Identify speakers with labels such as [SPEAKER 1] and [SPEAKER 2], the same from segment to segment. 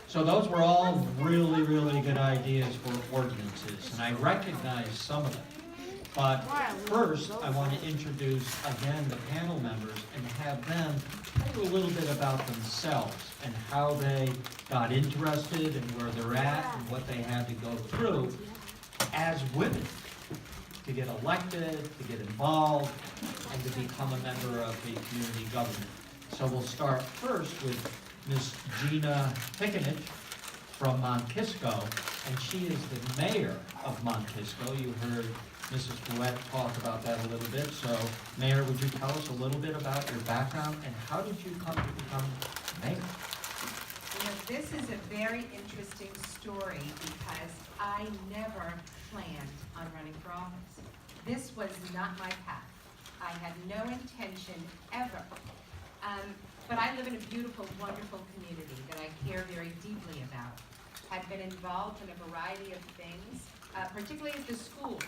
[SPEAKER 1] So those were all really, really good ideas for ordinances, and I recognize some of them. But first, I want to introduce again the panel members and have them tell you a little bit about themselves and how they got interested and where they're at and what they had to go through as women to get elected, to get involved, and to become a member of the community government. So we'll start first with Miss Gina Picinich from Kisco, and she is the mayor of Kisco. You heard Mrs. Fouette talk about that a little bit. So, Mayor, would you tell us a little bit about your background and how did you come to become mayor?
[SPEAKER 2] You know, this is a very interesting story because I never planned on running for office. This was not my path. I had no intention ever. But I live in a beautiful, wonderful community that I care very deeply about. I've been involved in a variety of things, particularly at the school.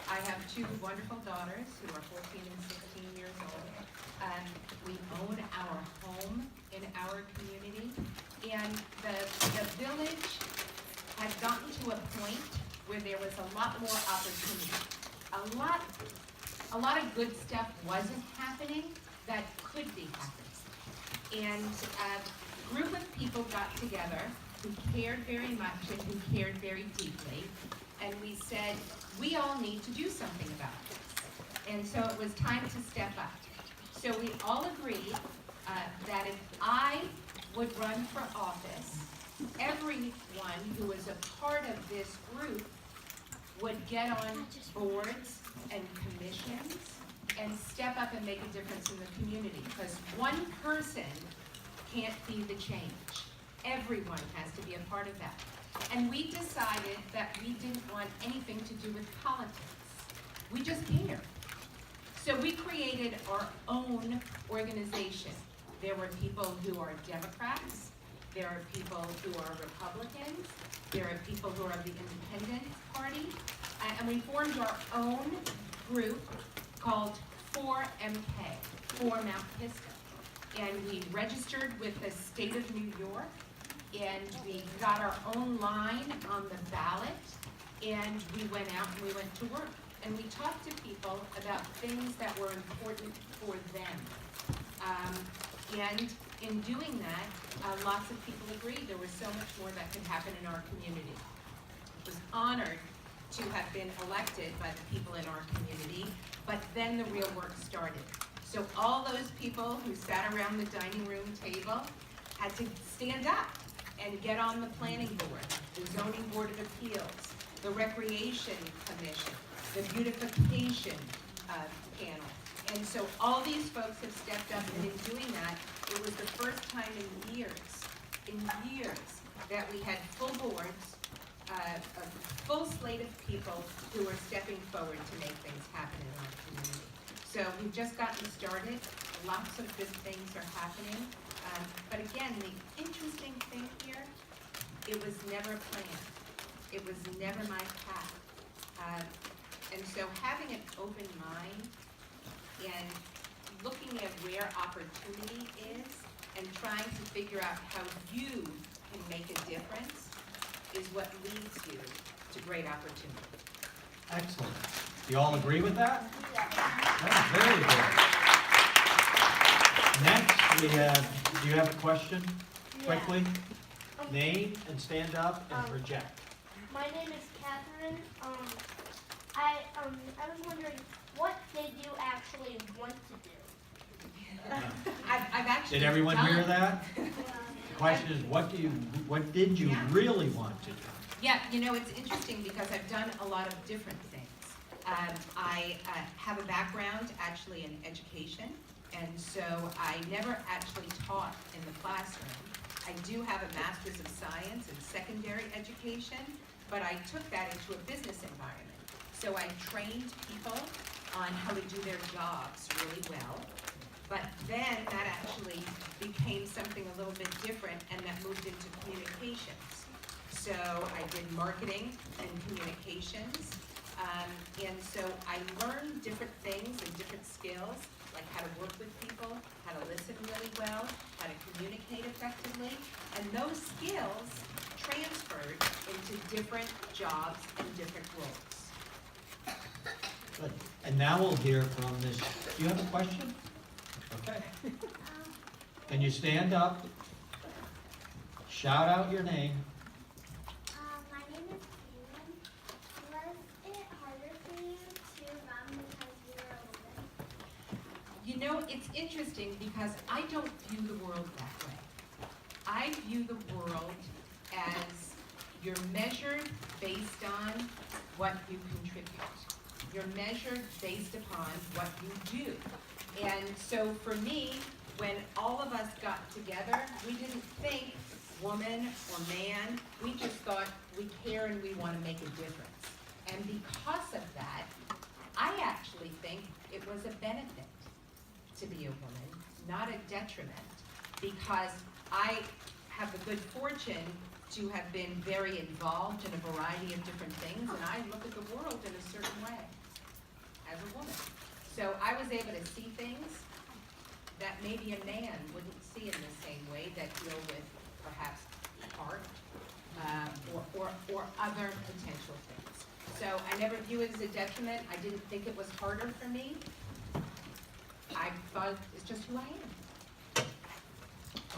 [SPEAKER 2] I have two wonderful daughters who are 14 and 16 years old. We own our home in our community, and the village had gotten to a point where there was a lot more opportunity. A lot of good stuff wasn't happening that could be happening. And a group of people got together who cared very much and who cared very deeply, and we said, we all need to do something about this. And so it was time to step up. So we all agreed that if I would run for office, everyone who was a part of this group would get on boards and commissions and step up and make a difference in the community. Because one person can't be the change. Everyone has to be a part of that. And we decided that we didn't want anything to do with politics. We just cared. So we created our own organization. There were people who are Democrats. There are people who are Republicans. There are people who are of the Independent Party. And we formed our own group called 4MK, for Mount Kisco. And we registered with the state of New York, and we got our own line on the ballot, and we went out and we went to work. And we talked to people about things that were important for them. And in doing that, lots of people agreed there was so much more that could happen in our community. I was honored to have been elected by the people in our community, but then the real work started. So all those people who sat around the dining room table had to stand up and get on the planning board, the zoning board of appeals, the recreation commission, the beautification panel. And so all these folks have stepped up, and in doing that, it was the first time in years, that we had full boards, a full slate of people who are stepping forward to make things happen in our community. So we've just gotten started. Lots of good things are happening. But again, the interesting thing here, it was never planned. It was never my path. And so having an open mind and looking at where opportunity is and trying to figure out how you can make a difference is what leads you to great opportunity.
[SPEAKER 1] Excellent. Do you all agree with that?
[SPEAKER 3] Yeah.
[SPEAKER 1] Very good. Next, we have, do you have a question? Quickly? Name and stand up and project.
[SPEAKER 3] My name is Catherine. I was wondering, what did you actually want to do?
[SPEAKER 2] I've actually
[SPEAKER 1] Did everyone
[SPEAKER 2] done.
[SPEAKER 1] hear that? The question is, what did you really want to do?
[SPEAKER 2] Yeah, you know, it's interesting because I've done a lot of different things. I have a background actually in education, and so I never actually taught in the classroom. I do have a master's of science in secondary education, but I took that into a business environment. So I trained people on how to do their jobs really well, but then that actually became something a little bit different, and that moved into communications. So I did marketing and communications, and so I learned different things and different skills, like how to work with people, how to listen really well, how to communicate effectively, and those skills different jobs and different roles.
[SPEAKER 1] Good. And now we'll hear from this, do you have a question? Okay. Can you stand up? Shout out your name.
[SPEAKER 3] My name is Gina. Was it harder for you to run because you were a woman?
[SPEAKER 2] You know, it's interesting because I don't view the world that way. I view the world as you're measured based on what you contribute. You're measured based upon what you do. And so for me, when all of us got together, we didn't think woman or man, we just thought we care and we want to make a difference. And because of that, I actually think it was a benefit to be a woman, not a detriment, because I have the good fortune to have been very involved in a variety of different things, and I look at the world in a certain way as a woman. So I was able to see things that maybe a man wouldn't see in the same way, that deal with perhaps art or other potential things. So I never view it as a detriment. I didn't think it was harder for me. I thought it's just who I am.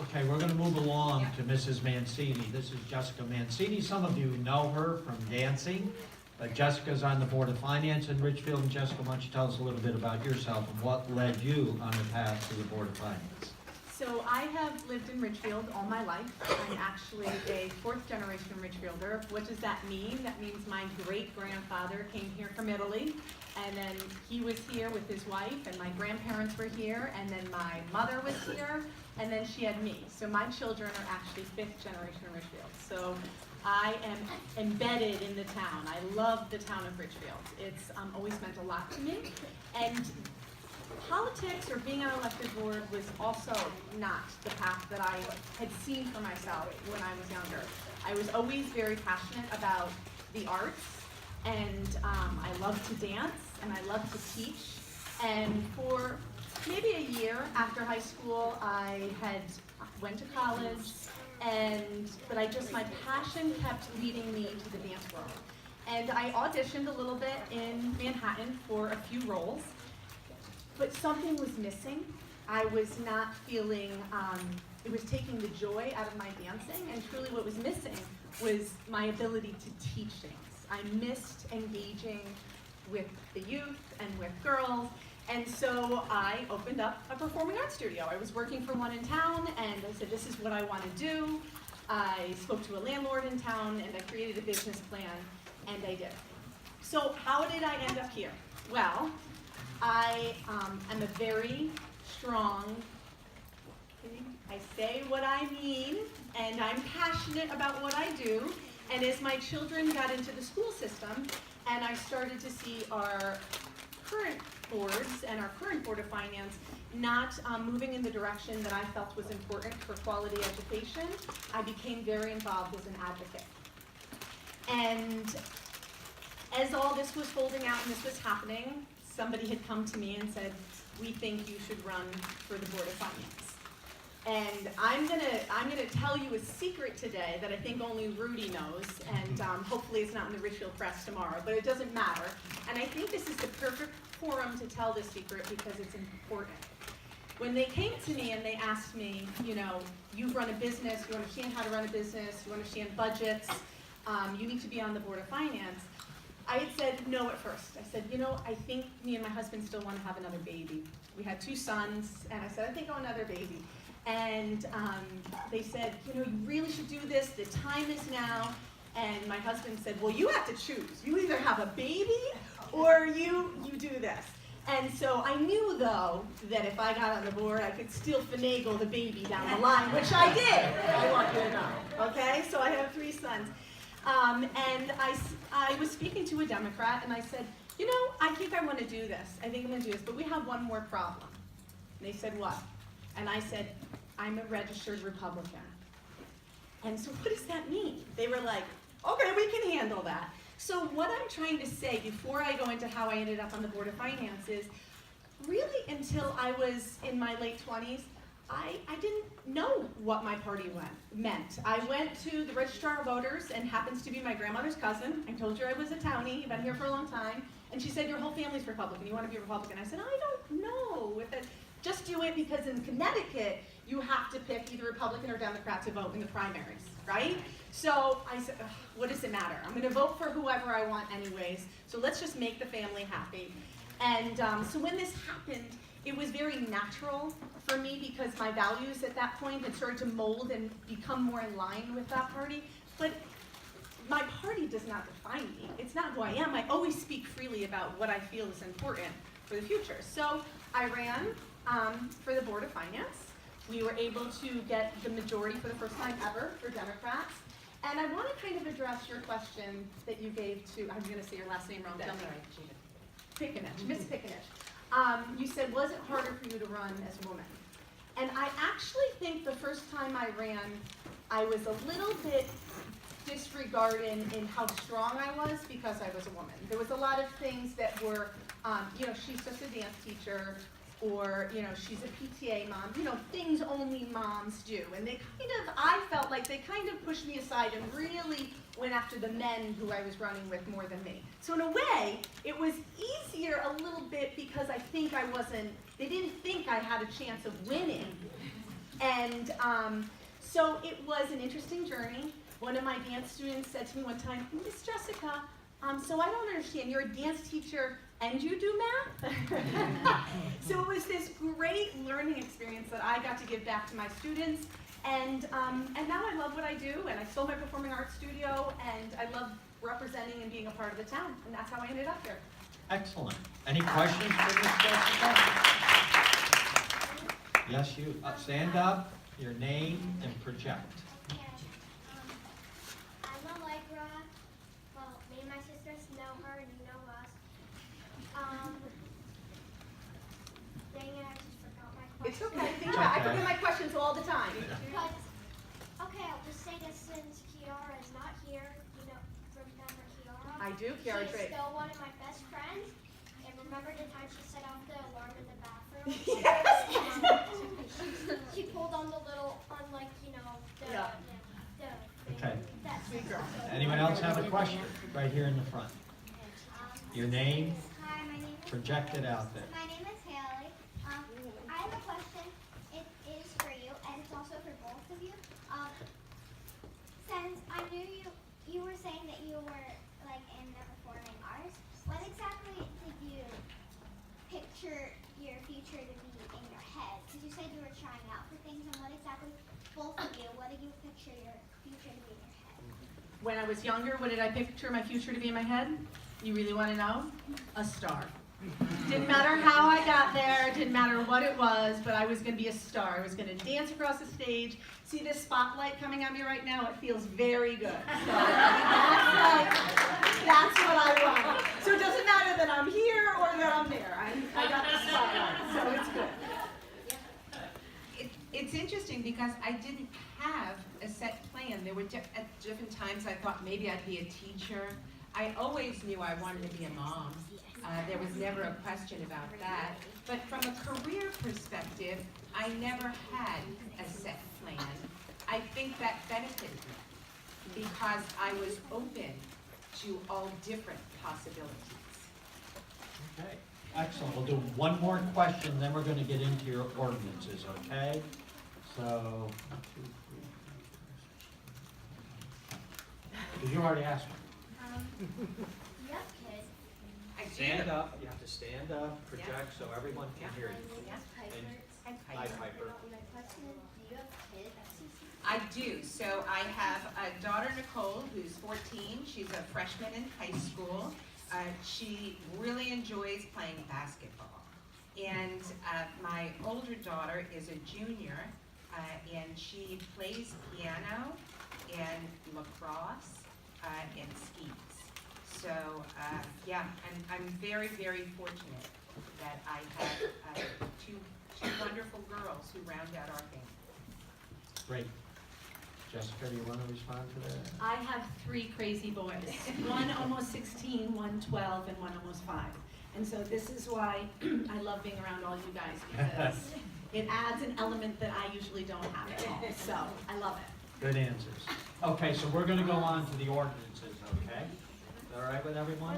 [SPEAKER 1] Okay, we're gonna move along to Mrs. Mancini. This is Jessica Mancini. Some of you know her from dancing, but Jessica's on the Board of Finance in Ridgefield. And Jessica, why don't you tell us a little bit about yourself and what led you on the path to the Board of Finance?
[SPEAKER 4] So I have lived in Ridgefield all my life. I'm actually a fourth generation Ridgefielder. What does that mean? That means my great-grandfather came here from Italy, and then he was here with his wife, and my grandparents were here, and then my mother was here, and then she had me. So my children are actually fifth generation Ridgefield. So I am embedded in the town. I love the town of Ridgefield. It's always meant a lot to me. And politics or being on an elected board was also not the path that I had seen for myself when I was younger. I was always very passionate about the arts, and I loved to dance, and I loved to teach. And for maybe a year after high school, I had went to college, but my passion kept leading me to the dance world. And I auditioned a little bit in Manhattan for a few roles, but something was missing. I was not feeling, it was taking the joy out of my dancing, and truly what was missing was my ability to teach things. I missed engaging with the youth and with girls, and so I opened up a performing arts studio. I was working for one in town, and I said, this is what I want to do. I spoke to a landlord in town, and I created a business plan, and I did. So how did I end up here? Well, I am a very strong, I say what I mean, and I'm passionate about what I do. And as my children got into the school system, and I started to see our current boards and our current Board of Finance not moving in the direction that I felt was important for quality education, I became very involved as an advocate. And as all this was folding out and this was happening, somebody had come to me and said, we think you should run for the Board of Finance. And I'm gonna tell you a secret today that I think only Rudy knows, and hopefully it's not in the Ridgefield Press tomorrow, but it doesn't matter. And I think this is the perfect forum to tell this secret because it's important. When they came to me and they asked me, you know, you've run a business, you understand how to run a business, you understand budgets, you need to be on the Board of Finance, I had said no at first. I said, you know, I think me and my husband still want to have another baby. We had 2 sons, and I said, I think I want another baby. And they said, you know, you really should do this, the time is now. And my husband said, well, you have to choose. You either have a baby or you do this. And so I knew, though, that if I got on the board, I could still finagle the baby down the line, which I did, I want you to know, okay? So I have 3 sons. And I was speaking to a Democrat, and I said, you know, I think I want to do this. I think I'm going to do this, but we have one more problem. And they said, what? And I said, I'm a registered Republican. And so what does that mean? They were like, okay, we can handle that. So what I'm trying to say before I go into how I ended up on the Board of Finance is, really until I was in my late 20s, I didn't know what my party meant. I went to the registrar of voters, and happens to be my grandmother's cousin. I told her I was a townie, been here for a long time, and she said, your whole family's Republican, you want to be a Republican? I said, I don't know. Just do it, because in Connecticut, you have to pick either Republican or Democrat to vote in the primaries, right? So I said, what does it matter? I'm going to vote for whoever I want anyways, so let's just make the family happy. And so when this happened, it was very natural for me, because my values at that point had started to mold and become more in line with that party. But my party does not define me. It's not who I am. I always speak freely about what I feel is important for the future. So I ran for the Board of Finance. We were able to get the majority for the first time ever for Democrats. And I want to kind of address your question that you gave to, I'm going to say your last name wrong.
[SPEAKER 2] That's
[SPEAKER 4] Tell me.
[SPEAKER 2] all right, Gina.
[SPEAKER 4] Picinich, Miss Picinich. You said, was it harder for you to run as a woman? And I actually think the first time I ran, I was a little bit disregarding in how strong I was, because I was a woman. There was a lot of things that were, she's just a dance teacher, or, she's a PTA mom, things only moms do. And I felt like they kind of pushed me aside and really went after the men who I was running with more than me. So in a way, it was easier a little bit, because I think they didn't think I had a chance of winning. And so it was an interesting journey. One of my dance students said to me one time, Miss Jessica, so I don't understand, you're a dance teacher and you do math? So it was this great learning experience that I got to give back to my students. And now I love what I do, and I sold my performing arts studio, and I love representing and being a part of the town, and that's how I ended up here.
[SPEAKER 1] Excellent. Any questions for Ms. Jessica? Yes, you. Stand up, your name, and project.
[SPEAKER 3] Okay. I'm a Lycra. Well, me and my sisters know her and you know us. Dang it, I just forgot my question.
[SPEAKER 4] It's okay. Think about it. I forget my questions all the time.
[SPEAKER 3] But, okay, I'll just say this, since Kiara is not here, remember Kiara?
[SPEAKER 4] I do, Kiara
[SPEAKER 3] She's
[SPEAKER 4] Drake.
[SPEAKER 3] still one of my best friends. And remember the time she set off the alarm in the bathroom? She pulled on the little,
[SPEAKER 4] Yeah.
[SPEAKER 1] Okay.
[SPEAKER 3] That's
[SPEAKER 4] Sweet girl.
[SPEAKER 1] Anyone else have a question? Right here in the front. Your name,
[SPEAKER 3] Hi, my name is
[SPEAKER 1] project it out there.
[SPEAKER 3] My name is Callie. I have a question. It is for you, and it's also for both of you. Since I knew you were saying that you were in the performing arts, what exactly did you picture your future to be in your head? Because you said you were trying out for things, and what exactly, both of you, what did you picture your future to be in your head?
[SPEAKER 4] When I was younger, what did I picture my future to be in my head? You really want to know? A star. Didn't matter how I got there, didn't matter what it was, but I was going to be a star. I was going to dance across the stage. See this spotlight coming at me right now? It feels very good. So that's what I want. So it doesn't matter that I'm here or that I'm there. I got the spotlight, so it's good.
[SPEAKER 5] It's interesting, because I didn't have a set plan. There were at different times I thought maybe I'd be a teacher. I always knew I wanted to be a mom. There was never a question about that. But from a career perspective, I never had a set plan. I think that benefited me, because I was open to all different possibilities.
[SPEAKER 1] Okay. Excellent. We'll do one more question, then we're going to get into your ordinances, okay? So, 1, 2, 3. Did you already ask me?
[SPEAKER 3] Yep, kid.
[SPEAKER 5] I do.
[SPEAKER 1] Stand up. You have to stand up, project, so everyone can hear you.
[SPEAKER 5] Yeah.
[SPEAKER 1] And
[SPEAKER 5] I
[SPEAKER 1] hi, Piper.
[SPEAKER 3] My question is, do you have kids?
[SPEAKER 5] I do. So I have a daughter, Nicole, who's 14. She's a freshman in high school. She really enjoys playing basketball. And my older daughter is a junior, and she plays piano and lacrosse and skis. So yeah, I'm very, very fortunate that I have two wonderful girls who round out our family.
[SPEAKER 1] Great. Jessica, do you want to respond to that?
[SPEAKER 4] I have 3 crazy boys. One almost 16, one 12, and one almost 5. And so this is why I love being around all you guys, because It adds an element that I usually don't have at all, so I love it.
[SPEAKER 1] Good answers. Okay, so we're gonna go on to the ordinances, okay? Is that all right with everyone?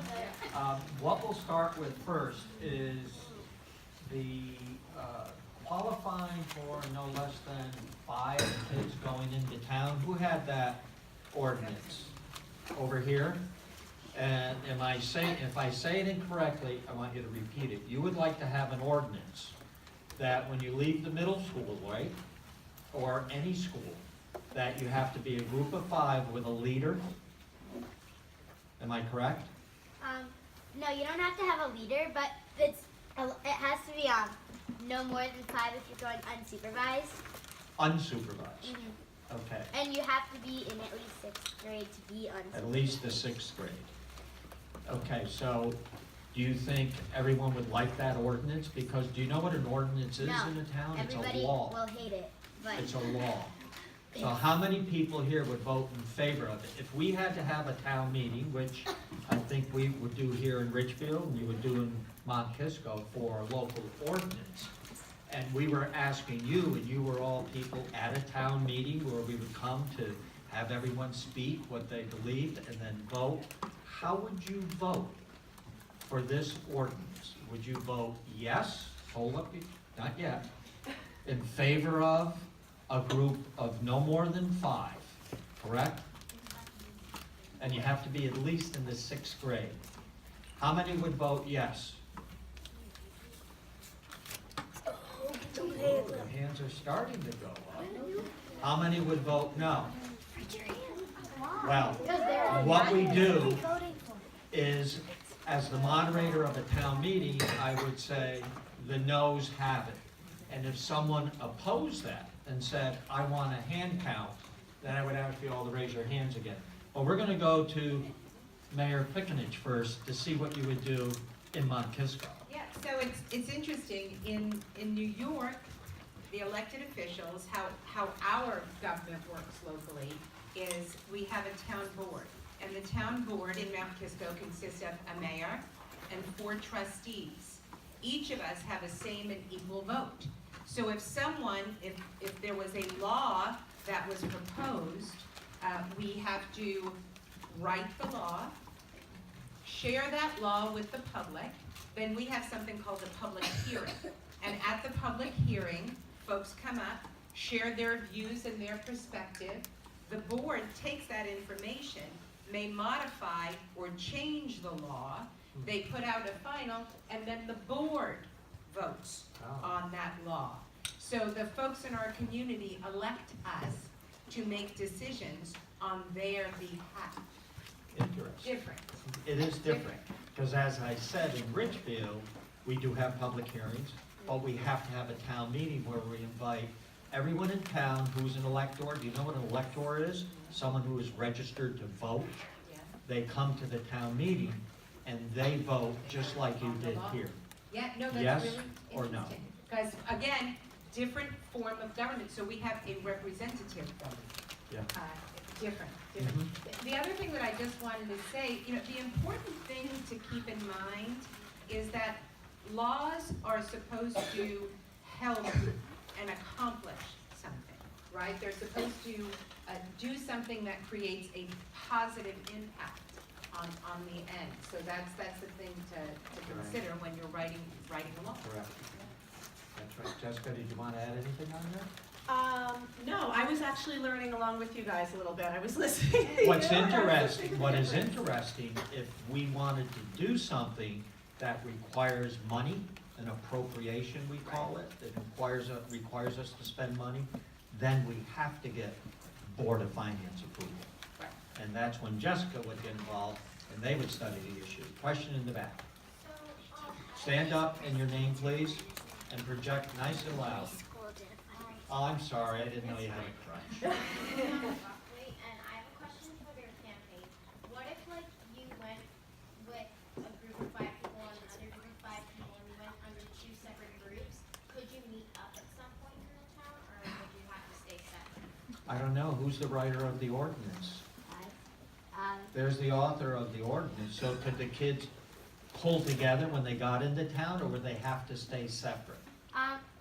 [SPEAKER 1] What we'll start with first is the qualifying for no less than 5 kids going into town. Who had that ordinance? Over here? And if I say it incorrectly, I want you to repeat it. You would like to have an ordinance that when you leave the middle school, right, or any school, that you have to be a group of 5 with a leader? Am I correct?
[SPEAKER 3] No, you don't have to have a leader, but it has to be no more than 5 if you're going unsupervised.
[SPEAKER 1] Unsupervised,
[SPEAKER 3] Mm-hmm.
[SPEAKER 1] okay.
[SPEAKER 3] And you have to be in at least 6th grade to be unsupervised.
[SPEAKER 1] At least the 6th grade. Okay, so do you think everyone would like that ordinance? Because do you know what an ordinance is
[SPEAKER 3] No,
[SPEAKER 1] in a town? It's
[SPEAKER 3] everybody
[SPEAKER 1] a law.
[SPEAKER 3] will hate it, but
[SPEAKER 1] It's a law. So how many people here would vote in favor of it? If we had to have a town meeting, which I think we would do here in Ridgefield, and you would do in Kisco for a local ordinance, and we were asking you, and you were all people at a town meeting where we would come to have everyone speak what they believed and then vote, how would you vote for this ordinance? Would you vote yes, hold up, not yet, in favor of a group of no more than 5, correct? And you have to be at least in the 6th grade. How many would vote yes? The hands are starting to go up. How many would vote no? Well, what we do is, as the moderator of a town meeting, I would say the noes have it. And if someone opposed that and said, I want a hand count, then I would ask you all to raise your hands again. But we're gonna go to Mayor Picinich first to see what you would do in Kisco.
[SPEAKER 5] Yeah, so it's interesting, in New York, the elected officials, how our government works locally is we have a town board. And the town board in Mount Kisco consists of a mayor and 4 trustees. Each of us have a same and equal vote. So if there was a law that was proposed, we have to write the law, share that law with the public, then we have something called a public hearing. And at the public hearing, folks come up, share their views and their perspective. The board takes that information, may modify or change the law, they put out a final, and then the board votes on that law. So the folks in our community elect us to make decisions on their behalf.
[SPEAKER 1] Interesting.
[SPEAKER 5] Different.
[SPEAKER 1] It is different, because as I said, in Ridgefield, we do have public hearings, but we have to have a town meeting where we invite everyone in town who's an elector. Do you know what an elector is? Someone who is registered to vote.
[SPEAKER 5] Yeah.
[SPEAKER 1] They come to the town meeting and they vote just like you did here.
[SPEAKER 5] Yeah, no, that's
[SPEAKER 1] Yes
[SPEAKER 5] really
[SPEAKER 1] or no?
[SPEAKER 5] interesting. Because again, different form of government, so we have a representative government.
[SPEAKER 1] Yeah.
[SPEAKER 5] Different.
[SPEAKER 1] Mhm.
[SPEAKER 5] The other thing that I just wanted to say, the important thing to keep in mind is that laws are supposed to help and accomplish something, right? They're supposed to do something that creates a positive impact on the end. So that's the thing to consider when you're writing a law.
[SPEAKER 1] Correct. That's right. Jessica, did you want to add anything on that?
[SPEAKER 4] No, I was actually learning along with you guys a little bit. I was listening.
[SPEAKER 1] What is interesting, if we wanted to do something that requires money, an appropriation we call it, that requires us to spend money, then we have to get Board of Finance approval.
[SPEAKER 5] Right.
[SPEAKER 1] And that's when Jessica would get involved and they would study the issue. Question in the back. Stand up and your name, please, and project nice and loud. Oh, I'm sorry, I didn't know you had a crutch.
[SPEAKER 6] Wait, and I have a question for your campaign. What if, like, you went with a group of 5 people and another group of 5 people, and you went under 2 separate groups? Could you meet up at some point in the town, or would you have to stay separate?
[SPEAKER 1] I don't know, who's the writer of the ordinance? There's the author of the ordinance, so could the kids pull together when they got into town, or would they have to stay separate?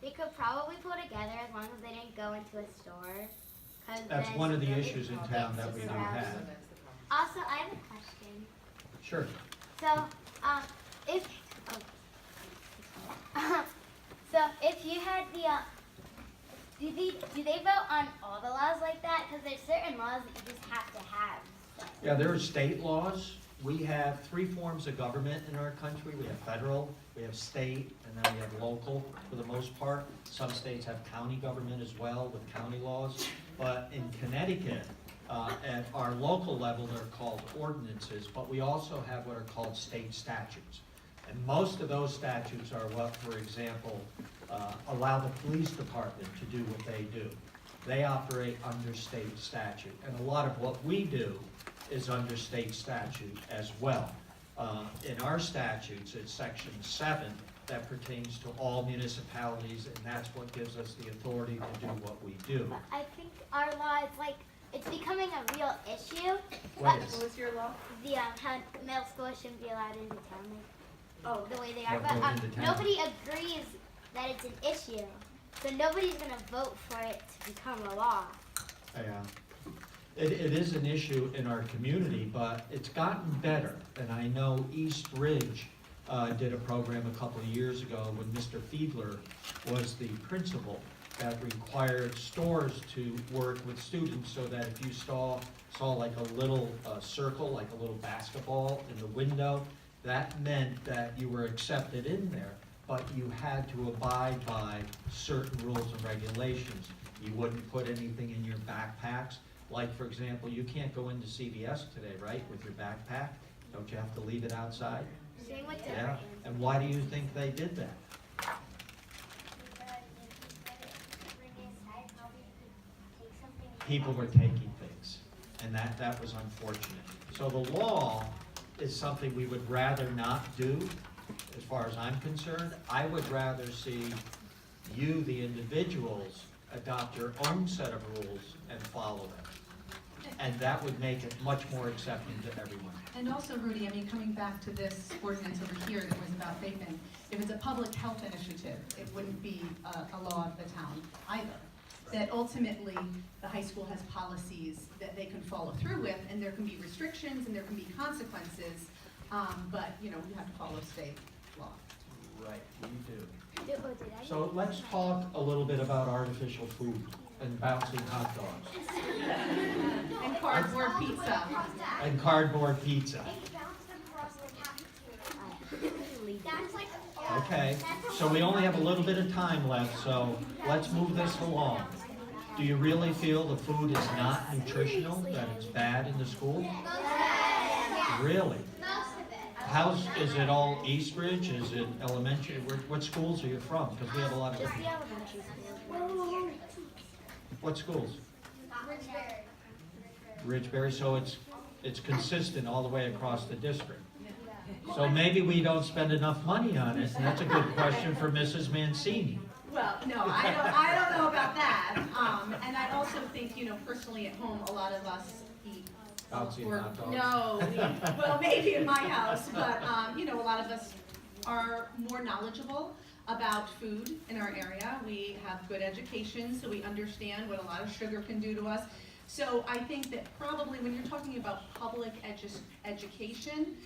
[SPEAKER 3] They could could probably pull together as long as they didn't go into a store. 'Cause
[SPEAKER 1] That's
[SPEAKER 3] then
[SPEAKER 1] one of the
[SPEAKER 3] really
[SPEAKER 1] issues in town that we do have.
[SPEAKER 3] Also, I have a question.
[SPEAKER 1] Sure.
[SPEAKER 3] So, if so, if you had the do they vote on all the laws like that? Because there's certain laws that you just have to have. So.
[SPEAKER 1] Yeah, there are state laws. We have 3 forms of government in our country. We have federal, we have state, and then we have local for the most part. Some states have county government as well with county laws. But in Connecticut, at our local level, they're called ordinances, but we also have what are called state statutes. And most of those statutes are what, for example, allow the police department to do what they do. They operate under state statute. And a lot of what we do is under state statute as well. In our statutes, it's section 7 that pertains to all municipalities, and that's what gives us the authority to do what we do.
[SPEAKER 3] But I think our law is like, it's becoming a real issue.
[SPEAKER 1] What
[SPEAKER 3] But
[SPEAKER 1] is?
[SPEAKER 4] What was your law?
[SPEAKER 3] the how middle school shouldn't be allowed into town, like, the way they are.
[SPEAKER 1] What
[SPEAKER 3] But
[SPEAKER 1] goes into town?
[SPEAKER 3] nobody agrees that it's an issue, so nobody's gonna vote for it to become a law.
[SPEAKER 1] Yeah. It is an issue in our community, but it's gotten better. And I know East Ridge did a program a couple of years ago when Mr. Fiedler was the principal that required stores to work with students so that if you saw like a little circle, like a little basketball in the window, that meant that you were accepted in there, but you had to abide by certain rules and regulations. You wouldn't put anything in your backpacks. Like, for example, you can't go into CVS today, right, with your backpack? Don't you have to leave it outside?
[SPEAKER 3] Same with
[SPEAKER 1] Yeah,
[SPEAKER 3] different.
[SPEAKER 1] and why do you think they did that? People were taking things, and that was unfortunate. So the law is something we would rather not do, as far as I'm concerned. I would rather see you, the individuals, adopt your own set of rules and follow them. And that would make it much more accepting to everyone.
[SPEAKER 7] And also, Rudy, I mean, coming back to this ordinance over here that was about vaping, if it's a public health initiative, it wouldn't be a law of the town either. That ultimately, the high school has policies that they can follow through with, and there can be restrictions and there can be consequences, but, you know, we have to follow state law.
[SPEAKER 1] Right, we do.
[SPEAKER 3] Did I
[SPEAKER 1] So let's talk a little bit about artificial food and bouncing hot dogs
[SPEAKER 4] And cardboard pizza.
[SPEAKER 1] and cardboard pizza. Okay, so we only have a little bit of time left, so let's move this along. Do you really feel the food is not nutritional, that it's bad in the school? Really? Is it all East Ridge? Is it elementary? What schools are you from? Because we have a lot of
[SPEAKER 3] Just
[SPEAKER 1] different.
[SPEAKER 3] the elementary school.
[SPEAKER 1] What schools? Ridgeberry, so it's consistent all the way across the district. So maybe we don't spend enough money on it, and that's a good question for Mrs. Mancini.
[SPEAKER 4] Well, no, I don't know about that. And I also think, you know, personally at home, a lot of us eat.
[SPEAKER 1] Bouncy hot dogs.
[SPEAKER 4] No, well, maybe in my house, but, you know, a lot of us are more knowledgeable about food in our area. We have good education, so we understand what a lot of sugar can do to us. So I think that probably when you're talking about public education,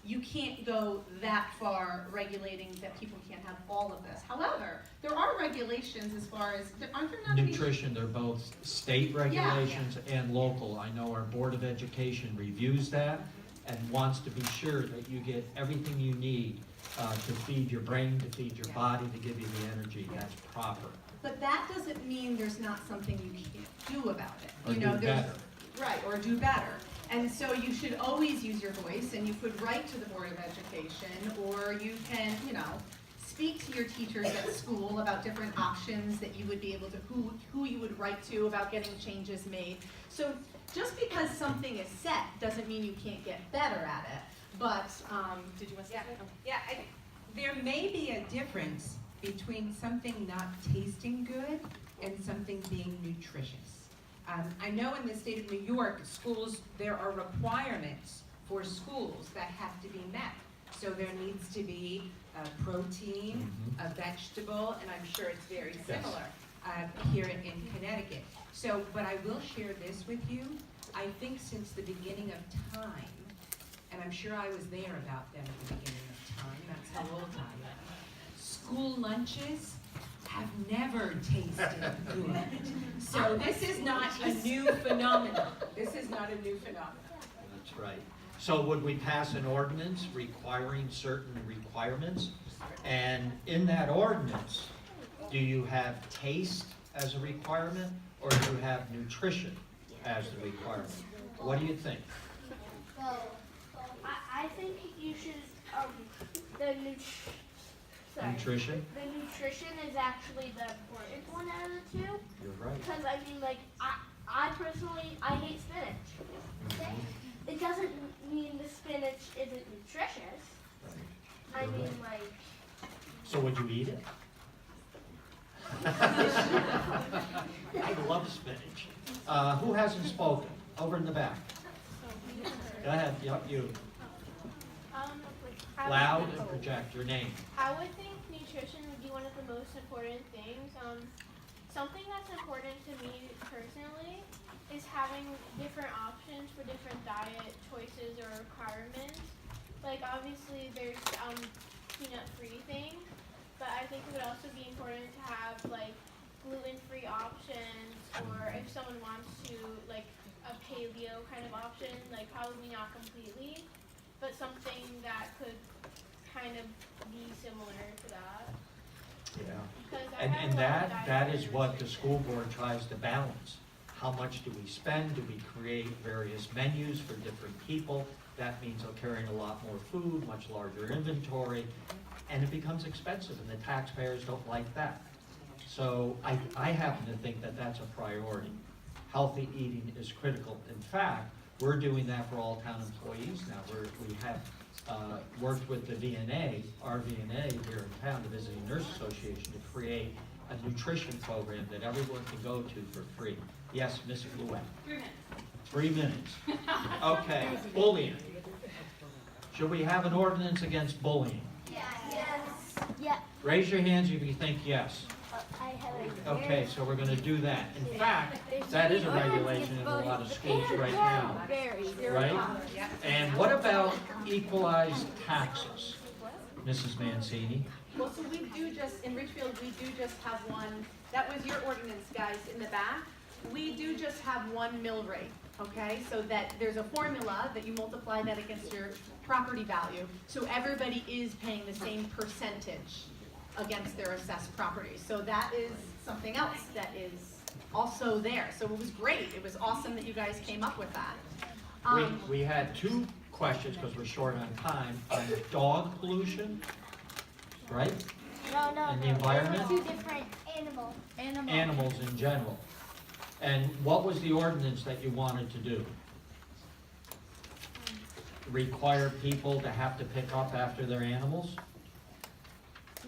[SPEAKER 4] you can't go that far regulating that people can't have all of this. However, there are regulations as far as, aren't there not any?
[SPEAKER 1] Nutrition, they're both state regulations and local. I know our Board of Education reviews that and wants to be sure that you get everything you need to feed your brain, to feed your body, to give you the energy that's proper.
[SPEAKER 4] But that doesn't mean there's not something you can't do about it.
[SPEAKER 1] Or
[SPEAKER 4] You know,
[SPEAKER 1] do
[SPEAKER 4] there's-
[SPEAKER 1] better.
[SPEAKER 4] Right, or do better. And so you should always use your voice, and you could write to the Board of Education, or you can, you know, speak to your teachers at school about different options that you would be able to, who you would write to about getting changes made. So just because something is set doesn't mean you can't get better at it. But, did you want to say?
[SPEAKER 5] Yeah, there may be a difference between something not tasting good and something being nutritious. I know in the state of New York, schools, there are requirements for schools that have to be met. So there needs to be a protein, a vegetable, and I'm sure it's very similar here in Connecticut. So, but I will share this with you. I think since the beginning of time, and I'm sure I was there about them at the beginning of time, that's how old I am, school lunches have never tasted good. So this is not a new phenomenon. This is not a new phenomenon.
[SPEAKER 1] That's right. So would we pass an ordinance requiring certain requirements? And in that ordinance, do you have taste as a requirement, or do you have nutrition as the requirement? What do you think?
[SPEAKER 8] I think you should,
[SPEAKER 1] Nutrition?
[SPEAKER 8] the nutrition is actually the important one out of the two.
[SPEAKER 1] You're right.
[SPEAKER 8] Because I mean, like, I personally, I hate spinach. It doesn't mean the spinach isn't nutritious. I mean, like.
[SPEAKER 1] So would you eat it? I love spinach. Who hasn't spoken? Over in the back. Go ahead, yep, you. Loud and project your name.
[SPEAKER 6] I would think nutrition would be one of the most important things. Something that's important to me personally is having different options for different diet choices or requirements. Like obviously there's peanut-free things, but I think it would also be important to have like gluten-free options, or if someone wants to like a paleo kind of option, like probably not completely, but something that could kind of be similar to that.
[SPEAKER 1] Yeah.
[SPEAKER 6] Because I
[SPEAKER 1] And
[SPEAKER 6] have a lot of
[SPEAKER 1] that
[SPEAKER 6] diet
[SPEAKER 1] is what the
[SPEAKER 6] restrictions.
[SPEAKER 1] school board tries to balance. How much do we spend? Do we create various menus for different people? That means they're carrying a lot more food, much larger inventory, and it becomes expensive, and the taxpayers don't like that. So I happen to think that that's a priority. Healthy eating is critical. In fact, we're doing that for all town employees now. We have worked with the VNA, our VNA here in town, the Visiting Nurse Association, to create a nutrition program that everyone can go to for free. Yes, Ms. Lewin? 3 minutes. Okay, bullying. Should we have an ordinance against bullying?
[SPEAKER 3] Yes. Yeah.
[SPEAKER 1] Raise your hands if you think yes.
[SPEAKER 3] I have a
[SPEAKER 1] Okay, so we're gonna do that. In fact, that is a regulation in a lot of schools right now, right? And what about equalized taxes, Mrs. Mancini?
[SPEAKER 4] Well, so we do just, in Ridgefield, we do just have one, that was your ordinance, guys, in the back. We do just have one mill rate, okay? So that there's a formula that you multiply that against your property value. So everybody is paying the same percentage against their assessed property. So that is something else that is also there. So it was great. It was awesome that you guys came up with that.
[SPEAKER 1] We had 2 questions, because we're short on time, on dog pollution, right?
[SPEAKER 3] No.
[SPEAKER 1] And the environment?
[SPEAKER 3] 2 different animals.
[SPEAKER 1] Animals in general. And what was the ordinance that you wanted to do? Require people to have to pick up after their animals?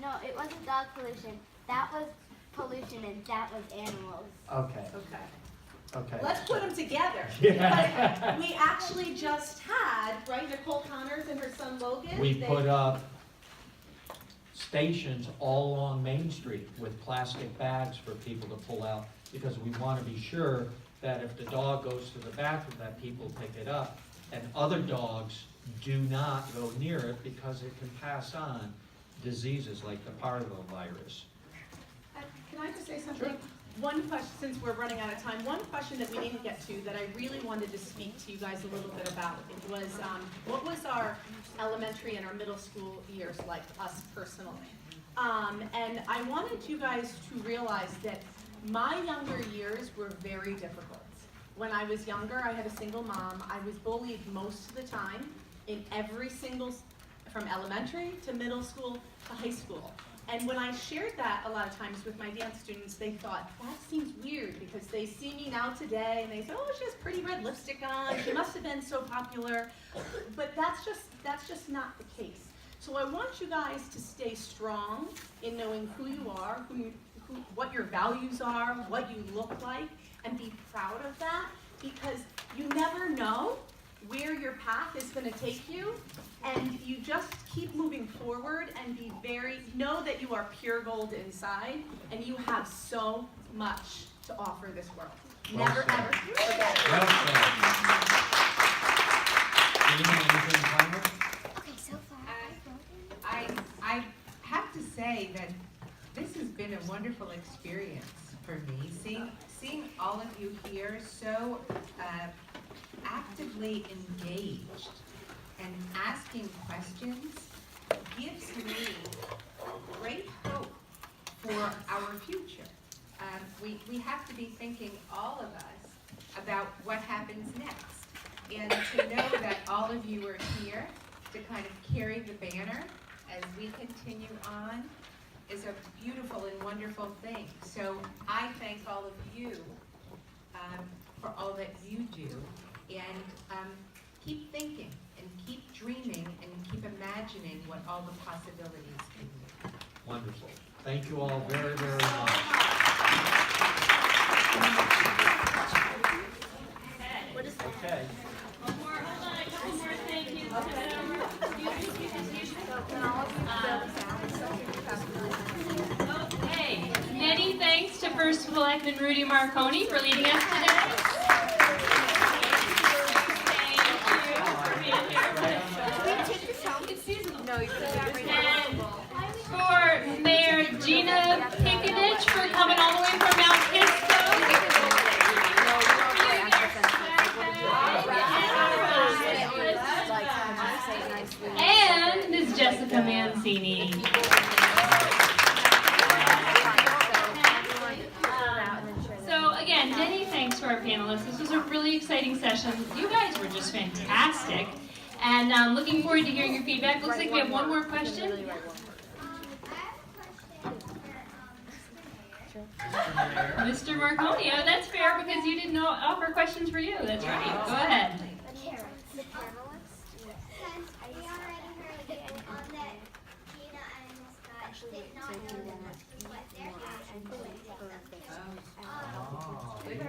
[SPEAKER 3] No, it wasn't dog pollution. That was pollution, and that was animals.
[SPEAKER 1] Okay,
[SPEAKER 4] Okay.
[SPEAKER 1] okay.
[SPEAKER 4] Let's put them together.
[SPEAKER 1] Yeah.
[SPEAKER 4] But we actually just had, right, Nicole Connors and her son Logan.
[SPEAKER 1] We
[SPEAKER 4] they-
[SPEAKER 1] put up stations all along Main Street with plastic bags for people to pull out, because we want to be sure that if the dog goes to the bathroom, that people pick it up, and other dogs do not go near it, because it can pass on diseases like the parvovirus.
[SPEAKER 4] Can I just say something?
[SPEAKER 1] Sure.
[SPEAKER 4] One question, since we're running out of time, one question that we didn't get to that I really wanted to speak to you guys a little bit about, it was, what was our elementary and our middle school years like, us personally? And I wanted you guys to realize that my younger years were very difficult. When I was younger, I had a single mom. I was bullied most of the time in every single, from elementary to middle school to high school. And when I shared that a lot of times with my dance students, they thought, that seems weird, because they see me now today and they say, oh, she has pretty red lipstick on, she must have been so popular. But that's just not the case. So I want you guys to stay strong in knowing who you are, what your values are, what you look like, and be proud of that, because you never know where your path is going to take you, and you just keep moving forward and know that you are pure gold inside, and you have so much to offer this world.
[SPEAKER 1] Well
[SPEAKER 4] Never
[SPEAKER 1] said.
[SPEAKER 4] ever forget it.
[SPEAKER 1] Well said. Gina, anything final?
[SPEAKER 3] Okay, so far
[SPEAKER 5] I have to say that this has been a wonderful experience for me. Seeing all of you here so actively engaged and asking questions gives me great hope for our future. We have to be thinking, all of us, about what happens next. And to know that all of you are here to kind of carry the banner as we continue on is a beautiful and wonderful thing. So I thank all of you for all that you do, and keep thinking and keep dreaming and keep imagining what all the possibilities can be.
[SPEAKER 1] Wonderful. Thank you all very, very much. Okay.
[SPEAKER 9] Okay, many thanks to First Selectman Rudy Marconi for leading us today. Thank you for being here. And for Mayor Gina Picinich for coming all the way from Mount Kisco. And Ms. Jessica Mancini. So again, many thanks to our panelists. This was a really exciting session. You guys were just fantastic. And looking forward to hearing your feedback. Looks like we have one more question.
[SPEAKER 3] I have a question for
[SPEAKER 1] Mr. Mayor.
[SPEAKER 9] Mr. Marconi, oh, that's fair because you didn't offer questions for you. That's right. Go ahead.
[SPEAKER 3] the panelists. Since we already heard on that Gina and Scott did not know what their passion was.
[SPEAKER 5] Good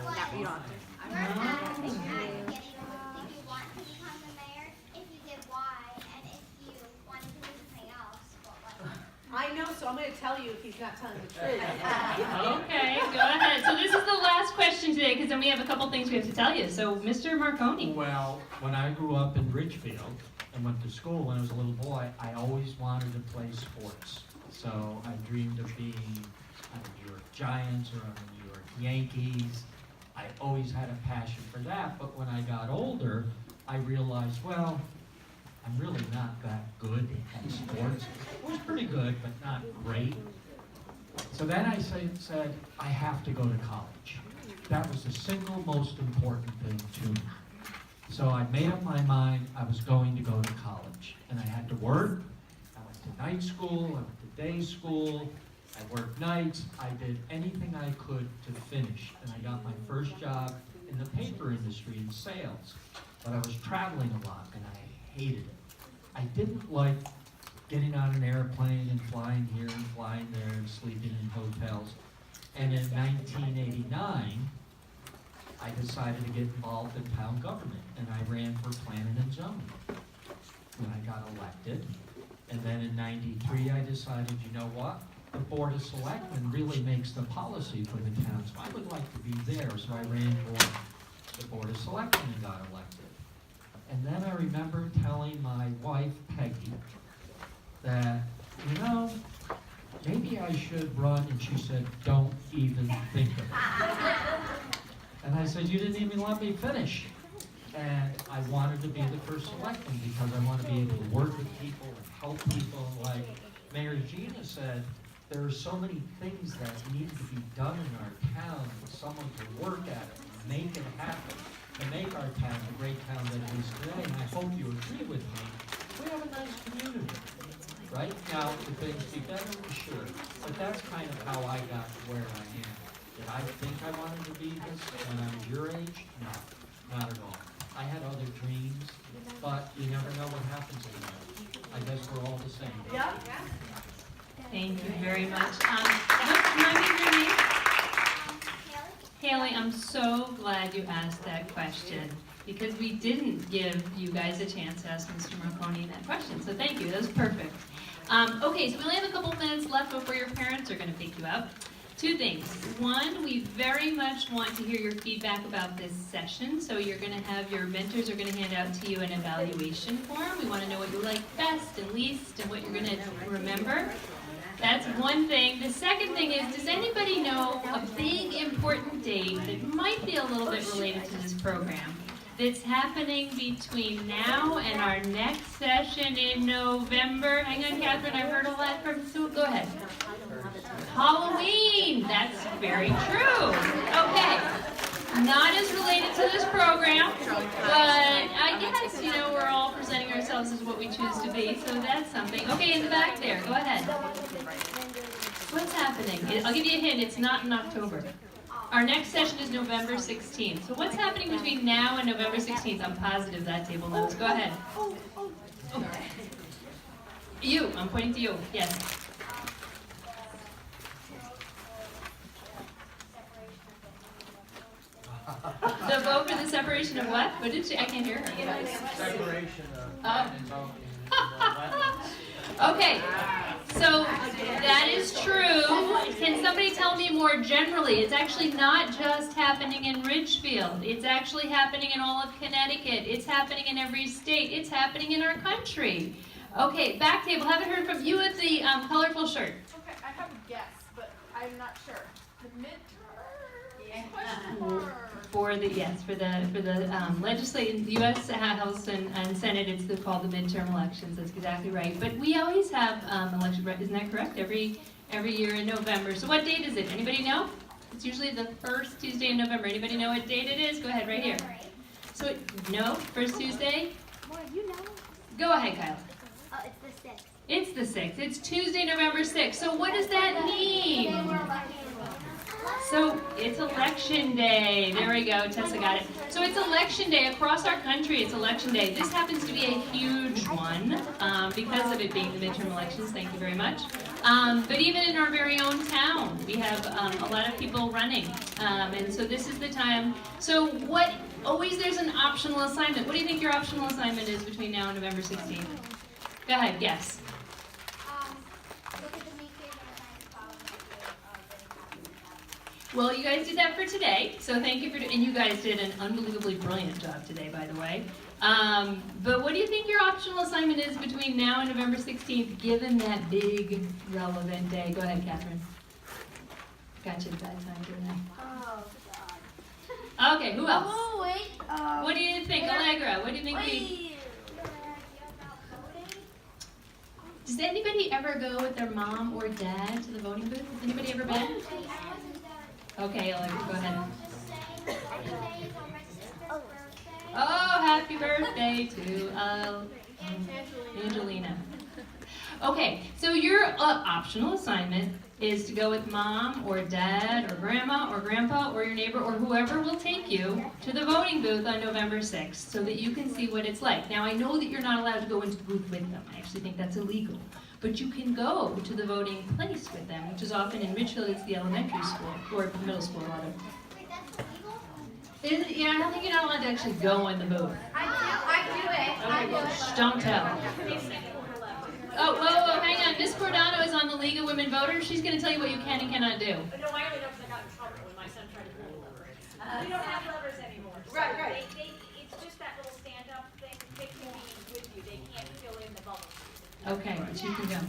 [SPEAKER 5] question.
[SPEAKER 3] Did you want to become the mayor? If you did, why? And if you wanted to do something else, what was it?
[SPEAKER 4] I know, so I'm going to tell you if he's not telling the truth.
[SPEAKER 9] Okay, go ahead. So this is the last question today because then we have a couple things we have to tell you. So Mr. Marconi.
[SPEAKER 1] Well, when I grew up in Ridgefield and went to school when I was a little boy, I always wanted to play sports. So I dreamed of being on the New York Giants or on the New York Yankees. I always had a passion for that, but when I got older, I realized, well, I'm really not that good at sports. I was pretty good, but not great. So then I said, I have to go to college. That was the single most important thing to me. So I made up my mind I was going to go to college. And I had to work. I went to night school, I went to day school, I worked nights. I did anything I could to finish. And I got my first job in the paper industry in sales. But I was traveling a lot and I hated it. I didn't like getting on an airplane and flying here and flying there and sleeping in hotels. And in 1989, I decided to get involved in town government, and I ran for planning and zoning. When I got elected, and then in 93, I decided, you know what? The Board of Selectmen really makes the policy for the town, so I would like to be there. So I ran for the Board of Selectmen and got elected. And then I remember telling my wife, Peggy, that, you know, maybe I should run, and she said, don't even think of it. And I said, you didn't even let me finish. And I wanted to be the first selectman because I want to be able to work with people and help people. Like Mayor Gina said, there are so many things that need to be done in our town for someone to work at it and make it happen, to make our town the great town that it is today. And I hope you agree with me. We have a nice community. Right? Now, could things be better? Sure. But that's kind of how I got to where I am. Did I think I wanted to be this when I was your age? No, not at all. I had other dreams, but you never know what happens in life. I guess we're all the same.
[SPEAKER 4] Yeah.
[SPEAKER 9] Thank you very much. Remind me of your name?
[SPEAKER 3] Haley?
[SPEAKER 9] Haley, I'm so glad you asked that question because we didn't give you guys a chance to ask Mr. Marconi that question. So thank you, that was perfect. Okay, so we only have a couple minutes left before your parents are going to pick you up. Two things. One, we very much want to hear your feedback about this session. So you're going to have, your mentors are going to hand out to you an evaluation form. We want to know what you like best and least and what you're going to remember. That's one thing. The second thing is, does anybody know a big important date that might be a little bit related to this program that's happening between now and our next session in November? Hang on, Catherine, I've heard a lot from Sue. Go ahead. Halloween! That's very true. Okay. Not as related to this program, but I guess, you know, we're all presenting ourselves as what we choose to be, so that's something. Okay, in the back there, go ahead. What's happening? I'll give you a hint, it's not in October. Our next session is November 16th. So what's happening between now and November 16th? I'm positive that table knows. Go ahead. Oh. You, I'm pointing to you. Yes. The vote for the separation of what? What did she? I can't hear her.
[SPEAKER 1] Separation of
[SPEAKER 9] Okay, so that is true. Can somebody tell me more generally? It's actually not just happening in Ridgefield. It's actually happening in all of Connecticut. It's happening in every state. It's happening in our country. Okay, back table. Haven't heard from you with the colorful shirt.
[SPEAKER 6] Okay, I have a guess, but I'm not sure. The midterm? Question mark.
[SPEAKER 9] For the legislative, the U.S. House and Senate, it's called the midterm elections. That's exactly right. But we always have election. Isn't that correct? Every year in November. So what date is it? Anybody know? It's usually the first Tuesday in November. Anybody know what date it is? Go ahead, right here. So no, first Tuesday.
[SPEAKER 3] More, you know.
[SPEAKER 9] Go ahead, Kyle.
[SPEAKER 3] Oh, it's the 6th.
[SPEAKER 9] It's the 6th. It's Tuesday, November 6th. So what does that mean? So it's election day. There we go. Tessa got it. So it's election day across our country. It's election day. This happens to be a huge one because of it being the midterm elections. Thank you very much. But even in our very own town, we have a lot of people running. And so this is the time. So always there's an optional assignment. What do you think your optional assignment is between now and November 16th? Go ahead, guess.
[SPEAKER 3] Look at the meat cave and follow
[SPEAKER 9] Well, you guys did that for today, so thank you and you guys did an unbelievably brilliant job today, by the way. But what do you think your optional assignment is between now and November 16th, given that big, relevant day? Go ahead, Catherine. Got you at that time, didn't I?
[SPEAKER 3] Oh, God.
[SPEAKER 9] Okay, who else?
[SPEAKER 3] Oh, wait.
[SPEAKER 9] What do you think, Allegra? What do you think? Does anybody ever go with their mom or dad to the voting booth? Has anybody ever been? Okay, Allegra, go ahead. Oh, happy birthday to Angelina. Okay, so your optional assignment is to go with mom or dad or grandma or grandpa or your neighbor or whoever will take you to the voting booth on November 6th so that you can see what it's like. Now, I know that you're not allowed to go into the booth with them. I actually think that's illegal. But you can go to the voting place with them, which is often in Ridgefield, it's the elementary school or middle school, rather.
[SPEAKER 3] Wait, that's illegal?
[SPEAKER 9] Yeah, I don't think you're not allowed to actually go in the booth.
[SPEAKER 6] I do it.
[SPEAKER 9] Okay, shh, don't tell. Oh, whoa, hang on. Miss Cordano is on the League of Women Voters. She's going to tell you what you can and cannot do.
[SPEAKER 10] No, I only know because I got in trouble when my son tried to pull the lever. We don't have levers anymore. So
[SPEAKER 6] Right.
[SPEAKER 10] it's just that little stand-up thing. They can be with you. They can't fill in the bubble.
[SPEAKER 9] Okay, but you can go.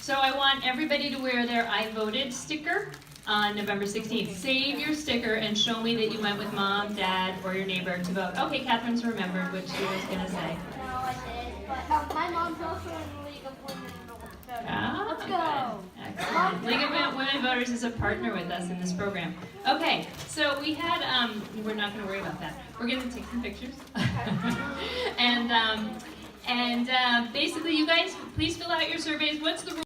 [SPEAKER 9] So I want everybody to wear their I voted sticker on November 16th. Save your sticker and show me that you went with mom, dad, or your neighbor to vote. Okay, Catherine's remembered what she was going to say.
[SPEAKER 3] No, I did. But my mom's also in the League of Women Voters. Let's go.
[SPEAKER 9] Excellent. League of Women Voters is a partner with us in this program. Okay, so we had, we're not going to worry about that. We're going to take some pictures. And basically, you guys, please fill out your surveys. What's the rule?